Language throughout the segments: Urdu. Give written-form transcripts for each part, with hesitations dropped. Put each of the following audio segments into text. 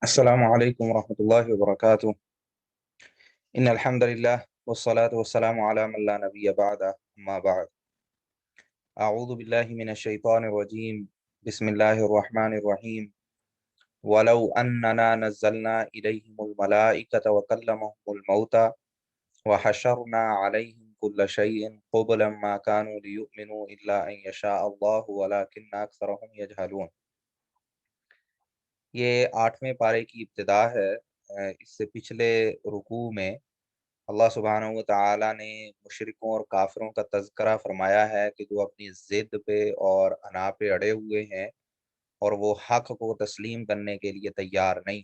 السلام عليكم ورحمة الله وبركاته. إن الحمد لله والصلاة والسلام على من لا نبي بعده أما بعد. أعوذ بالله من الشيطان الرجيم. بسم الله الرحمن الرحيم. ولو أننا نزلنا إليهم الملائكة وكلمهم الموتى وحشرنا عليهم كل شيء قبلا ما كانوا ليؤمنوا إلا أن يشاء الله ولكن أكثرهم يجهلون. یہ 8ویں پارے کی ابتدا ہے۔ اس سے پچھلے رکوع میں اللہ سبحانہ و تعالیٰ نے مشرکوں اور کافروں کا تذکرہ فرمایا ہے کہ جو اپنی ضد پہ اور انا پہ اڑے ہوئے ہیں اور وہ حق کو تسلیم کرنے کے لیے تیار نہیں۔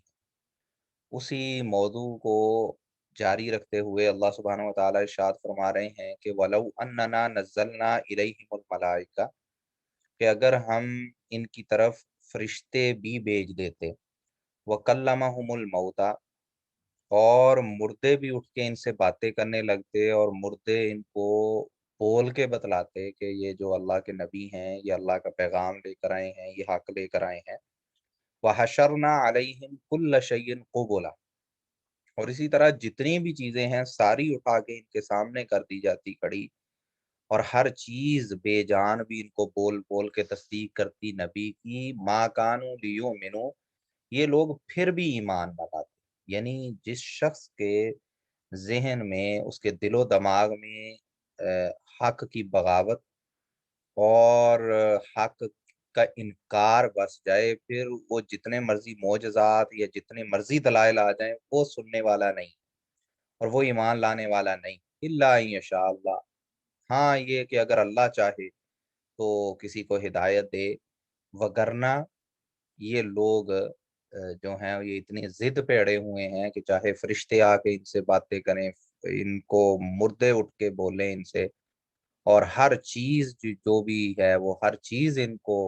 اسی موضوع کو جاری رکھتے ہوئے اللہ سبحانہ و تعالیٰ ارشاد فرما رہے ہیں کہ وَلَوْ أَنَّنَا نَزَّلْنَا إِلَيْهِمُ الْمَلَائِكَةَ، کہ اگر ہم ان کی طرف فرشتے بھی بھیج دیتے، وَكَلَّمَهُمُ الْمَوْتَى، اور مردے بھی اٹھ کے ان سے باتیں کرنے لگتے اور مردے ان کو بول کے بتلاتے کہ یہ جو اللہ کے نبی ہیں، یہ اللہ کا پیغام لے کر آئے ہیں، یہ حق لے کر آئے ہیں۔ وَحَشَرْنَا عَلَيْهِمْ كُلَّ شَيْءٍ قُبُلًا، اور اسی طرح جتنی بھی چیزیں ہیں ساری اٹھا کے ان کے سامنے کر دی جاتی کھڑی، اور ہر چیز بے جان بھی ان کو بول بول کے تصدیق کرتی نبی کی۔ مَا كَانُوا لِيُؤْمِنُوا، یہ لوگ پھر بھی ایمان نہ لاتے۔ یعنی جس شخص کے ذہن میں، اس کے دل و دماغ میں حق کی بغاوت اور حق کا انکار بس جائے، پھر وہ جتنے مرضی معجزات یا جتنے مرضی دلائل آ جائیں وہ سننے والا نہیں اور وہ ایمان لانے والا نہیں۔ الا ان یشاء اللہ، ہاں یہ کہ اگر اللہ چاہے تو کسی کو ہدایت دے، وگرنہ یہ لوگ جو ہیں یہ اتنی ضد پہ اڑے ہوئے ہیں کہ چاہے فرشتے آ کے ان سے باتیں کریں، ان کو مردے اٹھ کے بولیں ان سے، اور ہر چیز جو بھی ہے وہ ہر چیز ان کو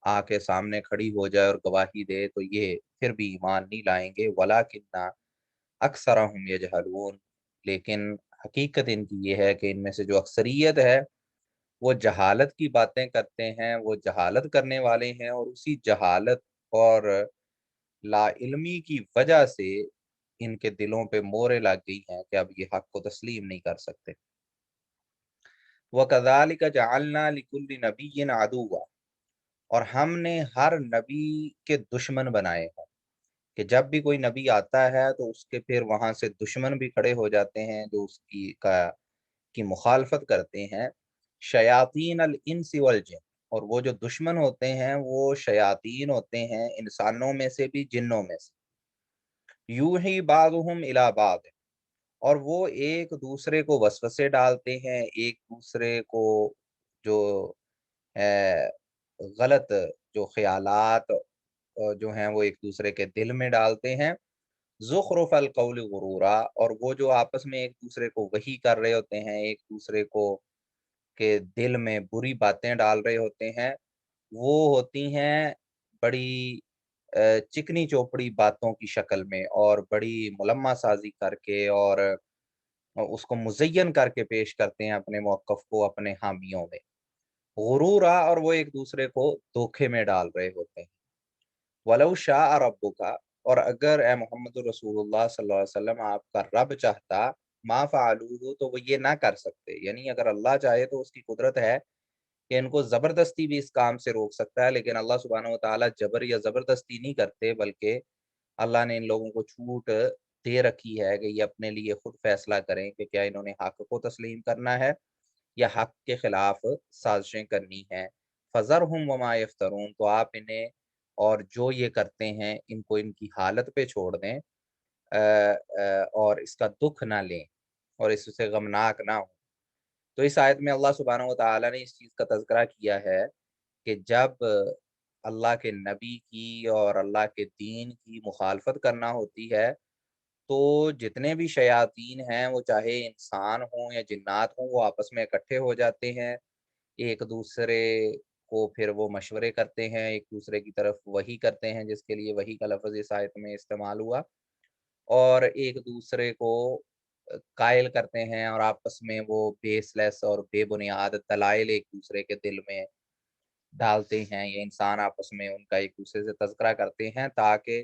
آ کے سامنے کھڑی ہو جائے اور گواہی دے، تو یہ پھر بھی ایمان نہیں لائیں گے۔ وَلَٰكِنَّ أَكْثَرَهُمْ يَجْهَلُونَ، لیکن حقیقت ان کی یہ ہے کہ ان میں سے جو اکثریت ہے وہ جہالت کی باتیں کرتے ہیں، وہ جہالت کرنے والے ہیں، اور اسی جہالت اور لا علمی کی وجہ سے ان کے دلوں پہ مورے لگ گئی ہیں کہ اب یہ حق کو تسلیم نہیں کر سکتے۔ وَكَذَلِكَ جَعَلْنَا لِكُلِّ نَبِيٍّ عَدُوًّا، اور ہم نے ہر نبی کے دشمن بنائے ہیں کہ جب بھی کوئی نبی آتا ہے تو اس کے پھر وہاں سے دشمن بھی کھڑے ہو جاتے ہیں جو اس کی مخالفت کرتے ہیں۔ شیاطین الانس والجن، اور وہ جو دشمن ہوتے ہیں وہ شیاطین ہوتے ہیں، انسانوں میں سے بھی جنوں میں سے۔ یوحی بعضهم الی بعض، اور وہ ایک دوسرے کو وسوسے ڈالتے ہیں، ایک دوسرے کو جو ہے غلط جو خیالات جو ہیں وہ ایک دوسرے کے دل میں ڈالتے ہیں۔ زخرف القول غرورا، اور وہ جو آپس میں ایک دوسرے کو وحی کر رہے ہوتے ہیں، ایک دوسرے کو کے دل میں بری باتیں ڈال رہے ہوتے ہیں، وہ ہوتی ہیں بڑی چکنی چوپڑی باتوں کی شکل میں، اور بڑی ملمہ سازی کر کے اور اس کو مزین کر کے پیش کرتے ہیں اپنے موقف کو اپنے حامیوں میں۔ غرورا، اور وہ ایک دوسرے کو دھوکے میں ڈال رہے ہوتے ہیں۔ وَلَوْ شَاءَ رَبُّكَ، اور اگر اے محمد رسول اللہ صلی اللہ علیہ وسلم آپ کا رب چاہتا، ما فعلوہ، تو وہ یہ نہ کر سکتے۔ یعنی اگر اللہ چاہے تو اس کی قدرت ہے کہ ان کو زبردستی بھی اس کام سے روک سکتا ہے، لیکن اللہ سبحانہ و تعالیٰ جبر یا زبردستی نہیں کرتے، بلکہ اللہ نے ان لوگوں کو چھوٹ دے رکھی ہے کہ یہ اپنے لیے خود فیصلہ کریں کہ کیا انہوں نے حق کو تسلیم کرنا ہے یا حق کے خلاف سازشیں کرنی ہیں۔ فَذَرْهُمْ وَمَا يَفْتَرُونَ، تو آپ انہیں اور جو یہ کرتے ہیں ان کو ان کی حالت پہ چھوڑ دیں، اور اس کا دکھ نہ لیں اور اس سے غمناک نہ ہوں۔ تو اس آیت میں اللہ سبحانہ و تعالیٰ نے اس چیز کا تذکرہ کیا ہے کہ جب اللہ کے نبی کی اور اللہ کے دین کی مخالفت کرنا ہوتی ہے تو جتنے بھی شیاطین ہیں، وہ چاہے انسان ہوں یا جنات ہوں، وہ آپس میں اکٹھے ہو جاتے ہیں، ایک دوسرے کو پھر وہ مشورے کرتے ہیں، ایک دوسرے کی طرف وحی کرتے ہیں، جس کے لیے وحی کا لفظ اس آیت میں استعمال ہوا، اور ایک دوسرے کو قائل کرتے ہیں، اور آپس میں وہ بیس لیس اور بے بنیاد دلائل ایک دوسرے کے دل میں ڈالتے ہیں، یہ انسان آپس میں ان کا ایک دوسرے سے تذکرہ کرتے ہیں تاکہ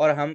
اور ہم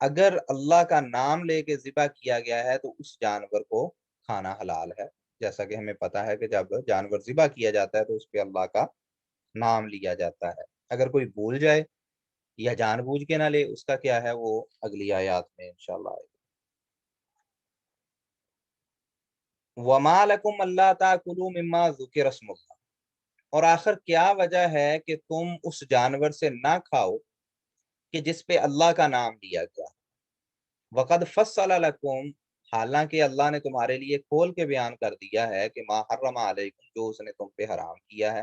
اگر اللہ کا نام لے کے ذبح کیا گیا ہے تو اس جانور کو کھانا حلال ہے، جیسا کہ ہمیں پتا ہے کہ جب جانور ذبح کیا جاتا ہے تو اس پہ اللہ کا نام لیا جاتا ہے۔ اگر کوئی بھول جائے یا جان بوجھ کے نہ لے، اس کا کیا ہے وہ اگلی آیات میں انشاءاللہ آئے گا۔ وَمَا لَكُمْ أَلَّا تَأْكُلُوا مِمَّا ذُكِرَ اسْمُ اللَّهِ، اور آخر کیا وجہ ہے کہ تم اس جانور سے نہ کھاؤ کہ جس پہ اللہ کا نام لیا گیا۔ وَقَدْ فَصَّلَ لَكُمْ، حالانکہ اللہ نے تمہارے لیے کھول کے بیان کر دیا ہے کہ ما حرم علیکم، جو اس نے تم پہ حرام کیا ہے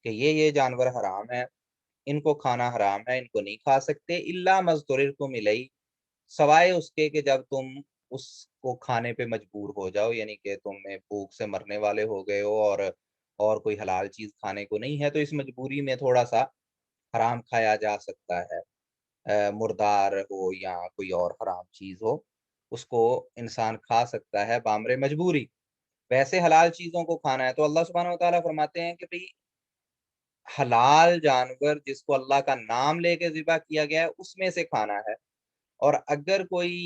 کہ یہ جانور حرام ہے، ان کو کھانا حرام ہے، ان کو نہیں کھا سکتے، الا مَضْطُرِرْتُمْ إِلَیْهِ، سوائے اس کے کہ جب تم اس کو کھانے پہ مجبور ہو جاؤ، یعنی کہ تم بھوک سے مرنے والے ہو گئے ہو اور کوئی حلال چیز کھانے کو نہیں ہے، تو اس مجبوری میں تھوڑا سا حرام کھایا جا سکتا ہے، مردار ہو یا کوئی اور حرام چیز ہو، اس کو انسان کھا سکتا ہے بامر مجبوری۔ ویسے حلال چیزوں کو کھانا ہے تو اللہ سبحانہ و تعالیٰ فرماتے ہیں کہ بھئی حلال جانور جس کو اللہ کا نام لے کے ذبح کیا گیا ہے اس میں سے کھانا ہے۔ اور اگر کوئی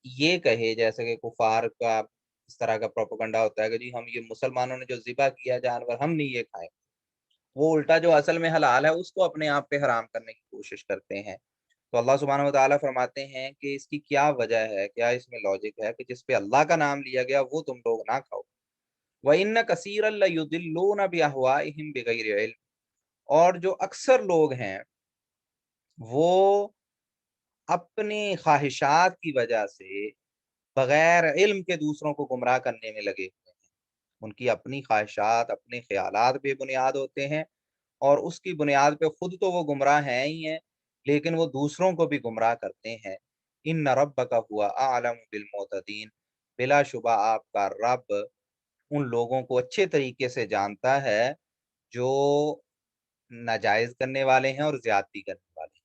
یہ کہے، جیسے کہ کفار کا اس طرح کا پروپیگنڈا ہوتا ہے کہ جی ہم یہ مسلمانوں نے جو ذبح کیا جانور ہم نہیں یہ کھائیں، وہ الٹا جو اصل میں حلال ہے اس کو اپنے آپ پہ حرام کرنے کی کوشش کرتے ہیں۔ تو اللہ سبحانہ و تعالیٰ فرماتے ہیں کہ اس کی کیا وجہ ہے، کیا اس میں لاجک ہے کہ جس پہ اللہ کا نام لیا گیا وہ تم لوگ نہ کھاؤ۔ وَإِنَّ كَثِيرًا لَيُضِلُّونَ بِأَهْوَائِهِمْ بِغَيْرِ عِلْمٍ، اور جو اکثر لوگ ہیں وہ اپنی خواہشات کی وجہ سے بغیر علم کے دوسروں کو گمراہ کرنے میں لگے ہوئے ہیں۔ ان کی اپنی خواہشات، اپنے خیالات بے بنیاد ہوتے ہیں، اور اس کی بنیاد پہ خود تو وہ گمراہ ہیں ہی ہیں، لیکن وہ دوسروں کو بھی گمراہ کرتے ہیں۔ ان ربک ہوا اعلم بالمعتدین، بلا شبہ آپ کا رب ان لوگوں کو اچھے طریقے سے جانتا ہے جو ناجائز کرنے والے ہیں اور زیادتی کرنے والے ہیں۔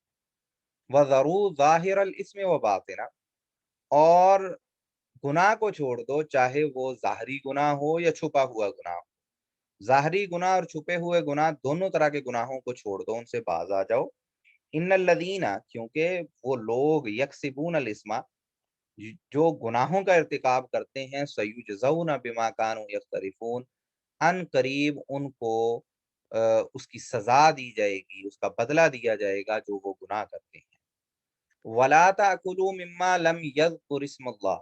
وَذَرُوا ظَاهِرَ الْإِثْمِ وَبَاطِنَهُ، اور گناہ کو چھوڑ دو، چاہے وہ ظاہری گناہ ہو یا چھپا ہوا گناہ ہو۔ ظاہری گناہ اور چھپے ہوئے گناہ دونوں طرح کے گناہوں کو چھوڑ دو، ان سے باز آ جاؤ۔ ان الذین، کیونکہ وہ لوگ یکسبون الاسم، جو گناہوں کا ارتکاب کرتے ہیں، سیجزون بما کانوا یقترفون، ان قریب ان کو اس کی سزا دی جائے گی، اس کا بدلہ دیا جائے گا جو وہ گناہ کرتے ہیں۔ ولا تاکلوا مما لم یذکر اسم اللہ،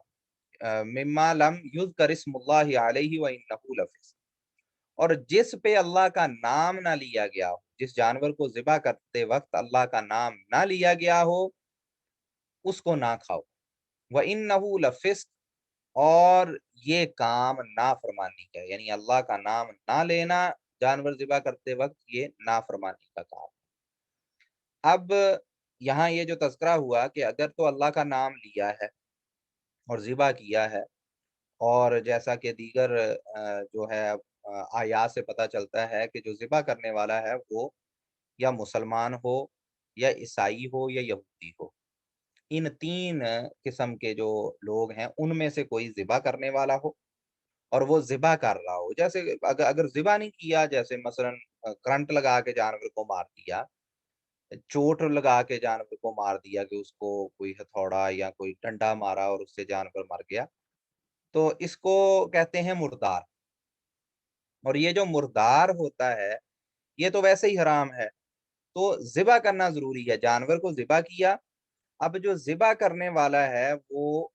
مما لم یذکر اسم اللہ علیہ وانہ لفسق، اور جس پہ اللہ کا نام نہ لیا گیا ہو، جس جانور کو ذبح کرتے وقت اللہ کا نام نہ لیا گیا ہو اس کو نہ کھاؤ۔ وانہ لفسق، اور یہ کام نافرمانی کا ہے، یعنی اللہ کا نام نہ لینا جانور ذبح کرتے وقت یہ نافرمانی کا کام ہے۔ اب یہاں یہ جو تذکرہ ہوا کہ اگر تو اللہ کا نام لیا ہے اور ذبح کیا ہے، اور جیسا کہ دیگر جو ہے آیات سے پتہ چلتا ہے کہ جو ذبح کرنے والا ہے وہ یا مسلمان ہو یا عیسائی ہو یا یہودی ہو، ان تین قسم کے جو لوگ ہیں ان میں سے کوئی ذبح کرنے والا ہو اور وہ ذبح کر رہا ہو، جیسے اگر ذبح نہیں کیا، جیسے مثلا کرنٹ لگا کے جانور کو مار دیا، چوٹ لگا کے جانور کو مار دیا کہ اس کو کوئی ہتھوڑا یا کوئی ڈنڈا مارا اور اس سے جانور مر گیا، تو اس کو کہتے ہیں مردار۔ اور یہ جو مردار ہوتا ہے یہ تو ویسے ہی حرام ہے، تو ذبح کرنا ضروری ہے، جانور کو ذبح کیا۔ اب جو ذبح کرنے والا ہے وہ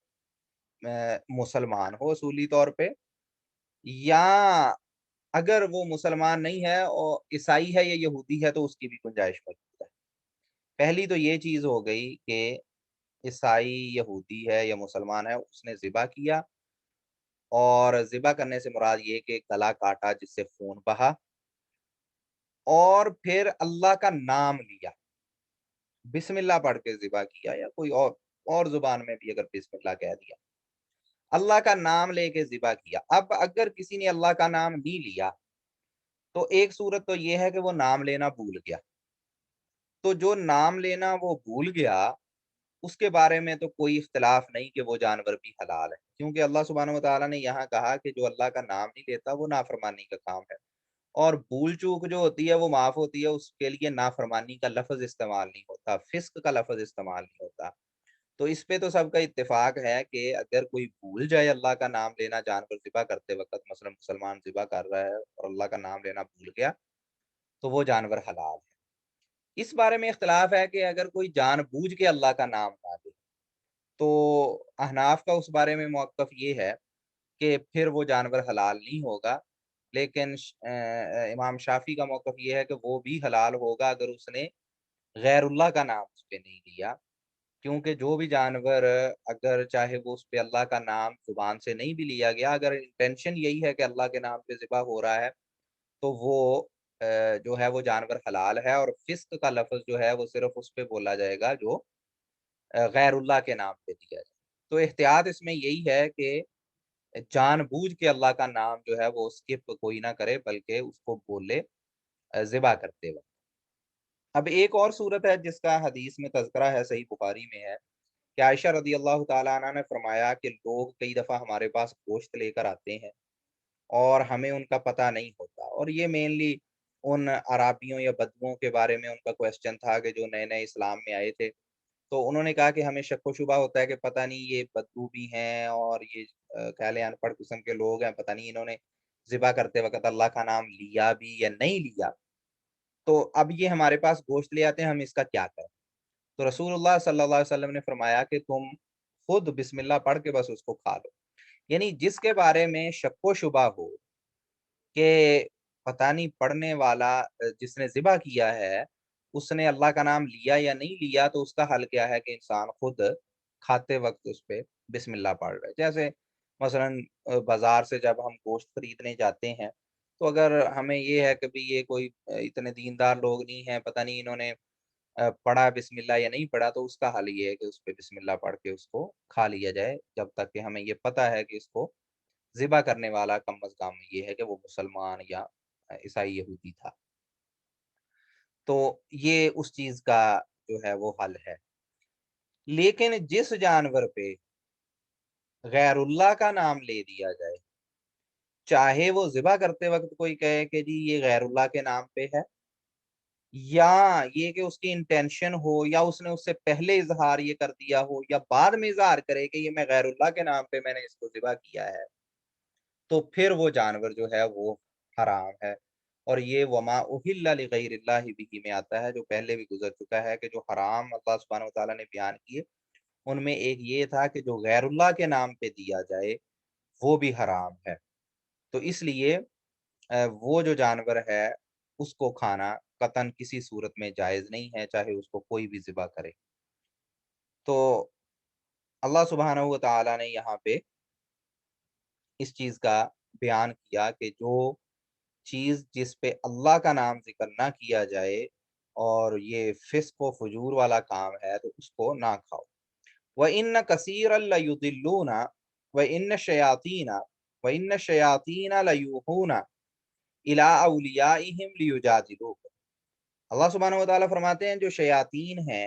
مسلمان ہو اصولی طور پہ، یا اگر وہ مسلمان نہیں ہے اور عیسائی ہے یا یہودی ہے تو اس کی بھی گنجائش موجود ہے۔ پہلی تو یہ چیز ہو گئی کہ عیسائی، یہودی ہے یا مسلمان ہے، اس نے ذبح کیا، اور ذبح کرنے سے مراد یہ کہ گلا کاٹا جس سے خون بہا، اور پھر اللہ کا نام لیا، بسم اللہ پڑھ کے ذبح کیا، یا کوئی اور زبان میں بھی اگر بسم اللہ کہہ دیا، اللہ کا نام لے کے ذبح کیا۔ اب اگر کسی نے اللہ کا نام نہیں لیا تو ایک صورت تو یہ ہے کہ وہ نام لینا بھول گیا، تو جو نام لینا وہ بھول گیا اس کے بارے میں تو کوئی اختلاف نہیں کہ وہ جانور بھی حلال ہے، کیونکہ اللہ سبحانہ و تعالیٰ نے یہاں کہا کہ جو اللہ کا نام نہیں لیتا وہ نافرمانی کا کام ہے، اور بھول چوک جو ہوتی ہے وہ معاف ہوتی ہے، اس کے لیے نافرمانی کا لفظ استعمال نہیں ہوتا، فسق کا لفظ استعمال نہیں ہوتا۔ تو اس پہ تو سب کا اتفاق ہے کہ اگر کوئی بھول جائے اللہ کا نام لینا جانور ذبح کرتے وقت، مثلا مسلمان ذبح کر رہا ہے اور اللہ کا نام لینا بھول گیا، تو وہ جانور حلال ہے۔ اس بارے میں اختلاف ہے کہ اگر کوئی جان بوجھ کے اللہ کا نام نہ لے، تو احناف کا اس بارے میں موقف یہ ہے کہ پھر وہ جانور حلال نہیں ہوگا، لیکن امام شافی کا موقف یہ ہے کہ وہ بھی حلال ہوگا اگر اس نے غیر اللہ کا نام اس پہ نہیں لیا، کیونکہ جو بھی جانور اگر چاہے وہ اس پہ اللہ کا نام زبان سے نہیں بھی لیا گیا، اگر انٹینشن یہی ہے کہ اللہ کے نام پہ ذبح ہو رہا ہے، تو وہ جو ہے وہ جانور حلال ہے، اور فسق کا لفظ جو ہے وہ صرف اس پہ بولا جائے گا جو غیر اللہ کے نام پہ دیا جائے۔ تو احتیاط اس میں یہی ہے کہ جان بوجھ کے اللہ کا نام جو ہے وہ اسکپ کوئی نہ کرے، بلکہ اس کو بولے ذبح کرتے وقت۔ اب ایک اور صورت ہے جس کا حدیث میں تذکرہ ہے، صحیح بخاری میں ہے، کہ عائشہ رضی اللہ تعالیٰ عنہ نے فرمایا کہ لوگ کئی دفعہ ہمارے پاس گوشت لے کر آتے ہیں اور ہمیں ان کا پتہ نہیں ہوتا، اور یہ مینلی ان عرابیوں یا بدوؤں کے بارے میں ان کا کویسچن تھا کہ جو نئے نئے اسلام میں آئے تھے، تو انہوں نے کہا کہ ہمیں شک و شبہ ہوتا ہے کہ پتہ نہیں یہ بدو بھی ہیں اور یہ کہہ لیں ان پڑھ قسم کے لوگ ہیں، پتہ نہیں انہوں نے ذبح کرتے وقت اللہ کا نام لیا بھی یا نہیں لیا، تو اب یہ ہمارے پاس گوشت لے آتے ہیں، ہم اس کا کیا کریں؟ تو رسول اللہ صلی اللہ علیہ وسلم نے فرمایا کہ تم خود بسم اللہ پڑھ کے بس اس کو کھا لو، یعنی جس کے بارے میں شک و شبہ ہو کہ پتہ نہیں پڑھنے والا جس نے ذبح کیا ہے اس نے اللہ کا نام لیا یا نہیں لیا، تو اس کا حل کیا ہے کہ انسان خود کھاتے وقت اس پہ بسم اللہ پڑھ رہے، جیسے مثلا بازار سے جب ہم گوشت خریدنے جاتے ہیں، تو اگر ہمیں یہ ہے کہ بھی یہ کوئی اتنے دیندار لوگ نہیں ہیں، پتہ نہیں انہوں نے پڑھا بسم اللہ یا نہیں پڑھا، تو اس کا حل یہ ہے کہ اس پہ بسم اللہ پڑھ کے اس کو کھا لیا جائے، جب تک کہ ہمیں یہ پتہ ہے کہ اس کو ذبح کرنے والا کم از کم یہ ہے کہ وہ مسلمان یا عیسائی یہودی تھا۔ تو یہ اس چیز کا جو ہے وہ حل ہے۔ لیکن جس جانور پہ غیر اللہ کا نام لے دیا جائے، چاہے وہ ذبح کرتے وقت کوئی کہے کہ جی یہ غیر اللہ کے نام پہ ہے، یا یہ کہ اس کی انٹینشن ہو، یا اس نے اس سے پہلے اظہار یہ کر دیا ہو، یا بعد میں اظہار کرے کہ یہ میں غیر اللہ کے نام پہ میں نے اس کو ذبح کیا ہے، تو پھر وہ جانور جو ہے وہ حرام ہے۔ اور یہ وما اہل لغیر اللہ بہ میں آتا ہے، جو پہلے بھی گزر چکا ہے کہ جو حرام اللہ سبحانہ وتعالیٰ نے بیان کیے، ان میں ایک یہ تھا کہ جو غیر اللہ کے نام پہ دیا جائے وہ بھی حرام ہے۔ تو اس لیے وہ جو جانور ہے اس کو کھانا قطعاً کسی صورت میں جائز نہیں ہے، چاہے اس کو کوئی بھی ذبح کرے۔ تو اللہ سبحانہ وتعالیٰ نے یہاں پہ اس چیز کا بیان کیا کہ جو چیز جس پہ اللہ کا نام ذکر نہ کیا جائے اور یہ فسق و فجور والا کام ہے، تو اس کو نہ کھاؤ۔ وَإِنَّ كَثِيرًا لَيُضِلُّونَ وَإِنَّ الشَّيَاطِينَ وَإِنَّ الشَّيَاطِينَ لَيُوحُونَ إِلَىٰ أَوْلِيَائِهِمْ لِيُجَادِلُوكُمْ۔ اللہ سبحانہ وتعالیٰ فرماتے ہیں جو شیاطین ہیں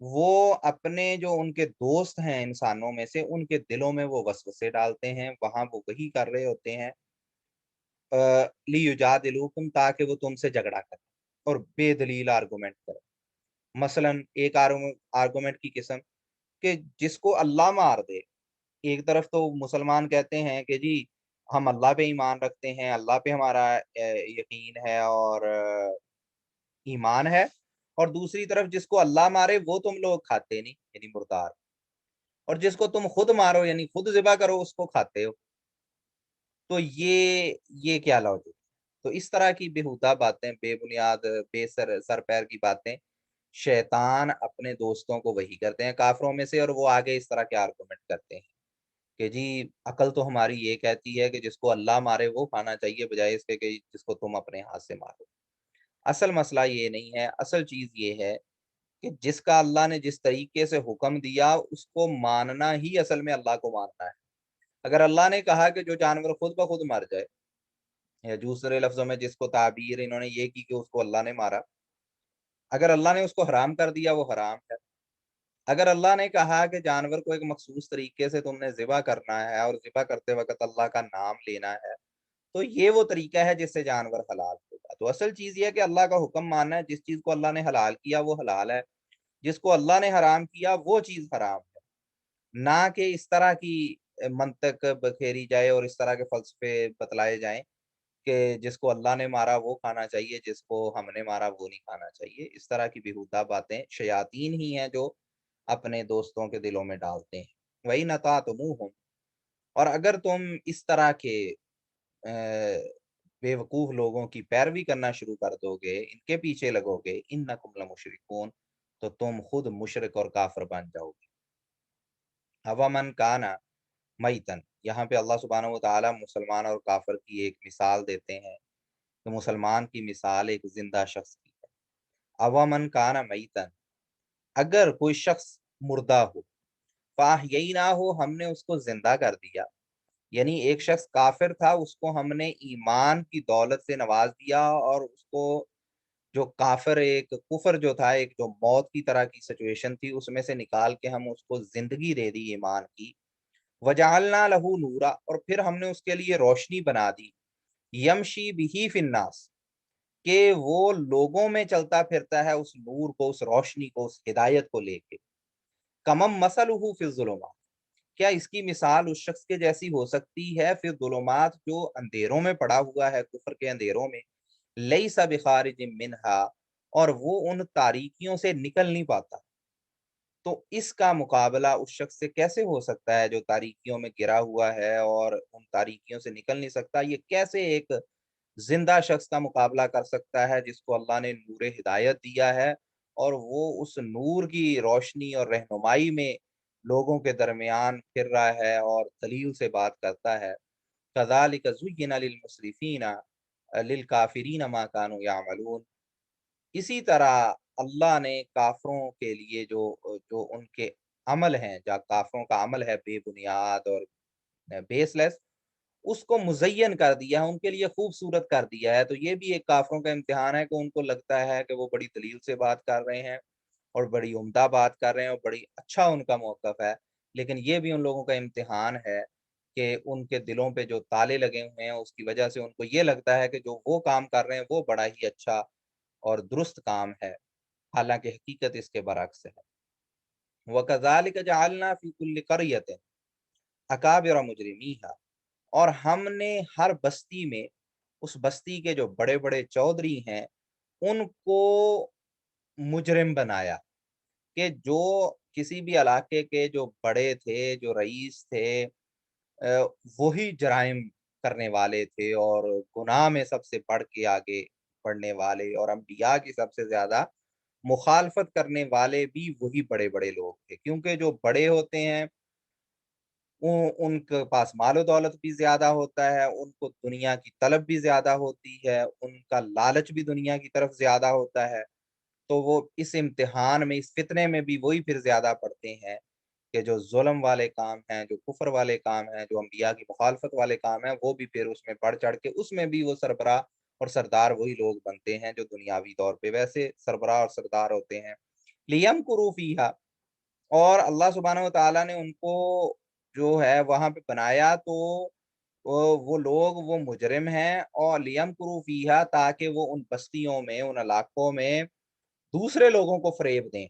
وہ اپنے جو ان کے دوست ہیں انسانوں میں سے، ان کے دلوں میں وہ وسوسے ڈالتے ہیں، وہاں وہ وہی کر رہے ہوتے ہیں لیجادلوکم، تاکہ وہ تم سے جھگڑا کریں اور بے دلیل آرگومنٹ کریں۔ مثلا ایک آرگومنٹ کی قسم کہ جس کو اللہ مار دے، ایک طرف تو مسلمان کہتے ہیں کہ جی ہم اللہ پہ ایمان رکھتے ہیں، اللہ پہ ہمارا یقین ہے اور ایمان ہے، اور دوسری طرف جس کو اللہ مارے وہ تم لوگ کھاتے نہیں، یعنی مردار، اور جس کو تم خود مارو یعنی خود ذبح کرو اس کو کھاتے ہو، تو یہ کیا لاجک؟ تو اس طرح کی بےہودہ باتیں، بے بنیاد بے سر پیر کی باتیں شیطان اپنے دوستوں کو وہی کرتے ہیں کافروں میں سے، اور وہ آگے اس طرح کے آرگومنٹ کرتے ہیں کہ جی عقل تو ہماری یہ کہتی ہے کہ جس کو اللہ مارے وہ کھانا چاہیے، بجائے اس کے کہ جس کو تم اپنے ہاتھ سے مارو۔ اصل مسئلہ یہ نہیں ہے، اصل چیز یہ ہے کہ جس کا اللہ نے جس طریقے سے حکم دیا اس کو ماننا ہی اصل میں اللہ کو ماننا ہے۔ اگر اللہ نے کہا کہ جو جانور خود بخود مر جائے، یا دوسرے لفظوں میں جس کو تعبیر انہوں نے یہ کی کہ اس کو اللہ نے مارا، اگر اللہ نے اس کو حرام کر دیا وہ حرام ہے۔ اگر اللہ نے کہا کہ جانور کو ایک مخصوص طریقے سے تم نے ذبح کرنا ہے اور ذبح کرتے وقت اللہ کا نام لینا ہے، تو یہ وہ طریقہ ہے جس سے جانور حلال ہوگا۔ تو اصل چیز یہ ہے کہ اللہ کا حکم ماننا ہے، جس چیز کو اللہ نے حلال کیا وہ حلال ہے، جس کو اللہ نے حرام کیا وہ چیز حرام ہے، نہ کہ اس طرح کی منطق بکھیری جائے اور اس طرح کے فلسفے بتلائے جائیں کہ جس کو اللہ نے مارا وہ کھانا چاہیے، جس کو ہم نے مارا وہ نہیں کھانا چاہیے۔ اس طرح کی بیہودہ باتیں شیاطین ہی ہیں جو اپنے دوستوں کے دلوں میں ڈالتے ہیں۔ وہی نتا تم، اور اگر تم اس طرح کے بے وقوف لوگوں کی پیروی کرنا شروع کر دو گے، ان کے پیچھے لگو گے، انکم لمشرکون، تو تم خود مشرک اور کافر بن جاؤ گے۔ اوامن کانا میتن، یہاں پہ اللہ سبحانہ و تعالیٰ مسلمان اور کافر کی ایک مثال دیتے ہیں کہ مسلمان کی مثال ایک زندہ شخص کی ہے۔ اوامن کانا میتن، اگر کوئی شخص مردہ ہو، فاحییناہ ہو، ہم نے اس کو زندہ کر دیا، یعنی ایک شخص کافر تھا، اس کو ہم نے ایمان کی دولت سے نواز دیا، اور اس کو جو کافر ایک کفر جو تھا، ایک جو موت کی طرح کی سچویشن تھی، اس میں سے نکال کے ہم اس کو زندگی دے دی ایمان کی۔ وجعلنا لہو نورا، اور پھر ہم نے اس کے لیے روشنی بنا دی، یمشی بہی فی الناس، کہ وہ لوگوں میں چلتا پھرتا ہے اس نور کو، اس روشنی کو، اس ہدایت کو لے کے۔ کمم مثلہ فی الظلمات، کیا اس کی مثال اس شخص کے جیسی ہو سکتی ہے پھر ظلمات، جو اندھیروں میں پڑا ہوا ہے، کفر کے اندھیروں میں، لیس بخارج منہا، اور وہ ان تاریکیوں سے نکل نہیں پاتا۔ تو اس کا مقابلہ اس شخص سے کیسے ہو سکتا ہے جو تاریکیوں میں گرا ہوا ہے اور ان تاریکیوں سے نکل نہیں سکتا؟ یہ کیسے ایک زندہ شخص کا مقابلہ کر سکتا ہے جس کو اللہ نے نور ہدایت دیا ہے، اور وہ اس نور کی روشنی اور رہنمائی میں لوگوں کے درمیان پھر رہا ہے اور دلیل سے بات کرتا ہے۔ کذالک زین للمسرفین للکافرین ما کانوا یعملون، اسی طرح اللہ نے کافروں کے لیے جو جو ان کے عمل ہیں، جو کافروں کا عمل ہے بے بنیاد اور بیس لیس، اس کو مزین کر دیا ہے، ان کے لیے خوبصورت کر دیا ہے۔ تو یہ بھی ایک کافروں کا امتحان ہے کہ ان کو لگتا ہے کہ وہ بڑی دلیل سے بات کر رہے ہیں اور بڑی عمدہ بات کر رہے ہیں اور بڑی اچھا ان کا موقف ہے، لیکن یہ بھی ان لوگوں کا امتحان ہے کہ ان کے دلوں پہ جو تالے لگے ہوئے ہیں، اس کی وجہ سے ان کو یہ لگتا ہے کہ جو وہ کام کر رہے ہیں وہ بڑا ہی اچھا اور درست کام ہے، حالانکہ حقیقت اس کے برعکس ہے۔ وَكَذَلِكَ جَعَلْنَا فِي كُلِّ قَرْيَةٍ أَكَابِرَ مُجْرِمِيهَا، اور ہم نے ہر بستی میں اس بستی کے جو بڑے بڑے چودھری ہیں ان کو مجرم بنایا، کہ جو کسی بھی علاقے کے جو بڑے تھے، جو رئیس تھے، وہی جرائم کرنے والے تھے، اور گناہ میں سب سے بڑھ کے آگے بڑھنے والے، اور انبیاء کی سب سے زیادہ مخالفت کرنے والے بھی وہی بڑے بڑے لوگ تھے، کیونکہ جو بڑے ہوتے ہیں ان کے پاس مال و دولت بھی زیادہ ہوتا ہے، ان کو دنیا کی طلب بھی زیادہ ہوتی ہے، ان کا لالچ بھی دنیا کی طرف زیادہ ہوتا ہے، تو وہ اس امتحان میں، اس فتنے میں بھی وہی پھر زیادہ پڑتے ہیں کہ جو ظلم والے کام ہیں، جو کفر والے کام ہیں، جو انبیاء کی مخالفت والے کام ہیں، وہ بھی پھر اس میں بڑھ چڑھ کے اس میں بھی وہ سربراہ اور سردار وہی لوگ بنتے ہیں جو دنیاوی طور پہ ویسے سربراہ اور سردار ہوتے ہیں۔ لِیَمْکُرُوا فِیہا، اور اللہ سبحانہ و تعالیٰ نے ان کو جو ہے وہاں پہ بنایا، تو وہ لوگ وہ مجرم ہیں، اور لِیَمْکُرُوا فِیہا، تاکہ وہ ان بستیوں میں، ان علاقوں میں دوسرے لوگوں کو فریب دیں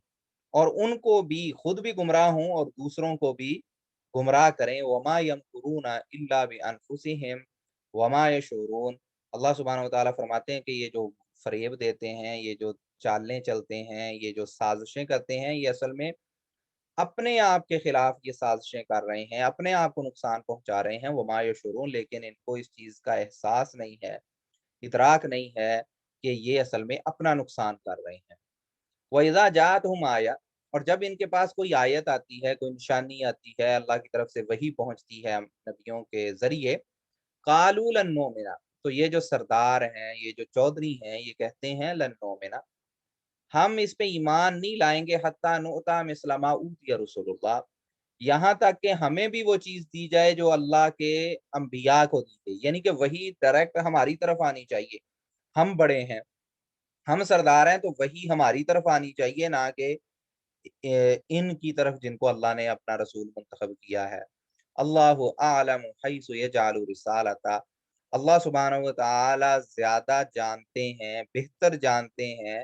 اور ان کو بھی خود بھی گمراہ ہوں اور دوسروں کو بھی گمراہ کریں۔ وما یمکرون الا بانفسہم وما یشعرون، اللہ سبحانہ و تعالیٰ فرماتے ہیں کہ یہ جو فریب دیتے ہیں، یہ جو چالیں چلتے ہیں، یہ جو سازشیں کرتے ہیں، یہ اصل میں اپنے آپ کے خلاف یہ سازشیں کر رہے ہیں، اپنے آپ کو نقصان پہنچا رہے ہیں۔ وما یشعرون، لیکن ان کو اس چیز کا احساس نہیں ہے، ادراک نہیں ہے کہ یہ اصل میں اپنا نقصان کر رہے ہیں۔ وَإِذَا جَاءَتْهُمْ آیَةٌ، اور جب ان کے پاس کوئی آیت آتی ہے، کوئی نشانی آتی ہے، اللہ کی طرف سے وحی پہنچتی ہے نبیوں کے ذریعے، قَالُوا لَن نُؤْمِنَ، تو یہ جو سردار ہیں، یہ جو چودھری ہیں، یہ کہتے ہیں لن نؤمن، ہم اس پہ ایمان نہیں لائیں گے، حتیٰ نؤتیٰ مثل ما اوتی رسول اللہ، یہاں تک کہ ہمیں بھی وہ چیز دی جائے جو اللہ کے انبیاء کو دی گئی، یعنی کہ وہی ڈائریکٹ ہماری طرف آنی چاہیے۔ ہم بڑے ہیں، ہم سردار ہیں، تو وہی ہماری طرف آنی چاہیے، نہ کہ ان کی طرف جن کو اللہ نے اپنا رسول منتخب کیا ہے۔ اللہ اعلم حیث یجعل رسالتہ، اللہ سبحانہ و تعالی زیادہ جانتے ہیں، بہتر جانتے ہیں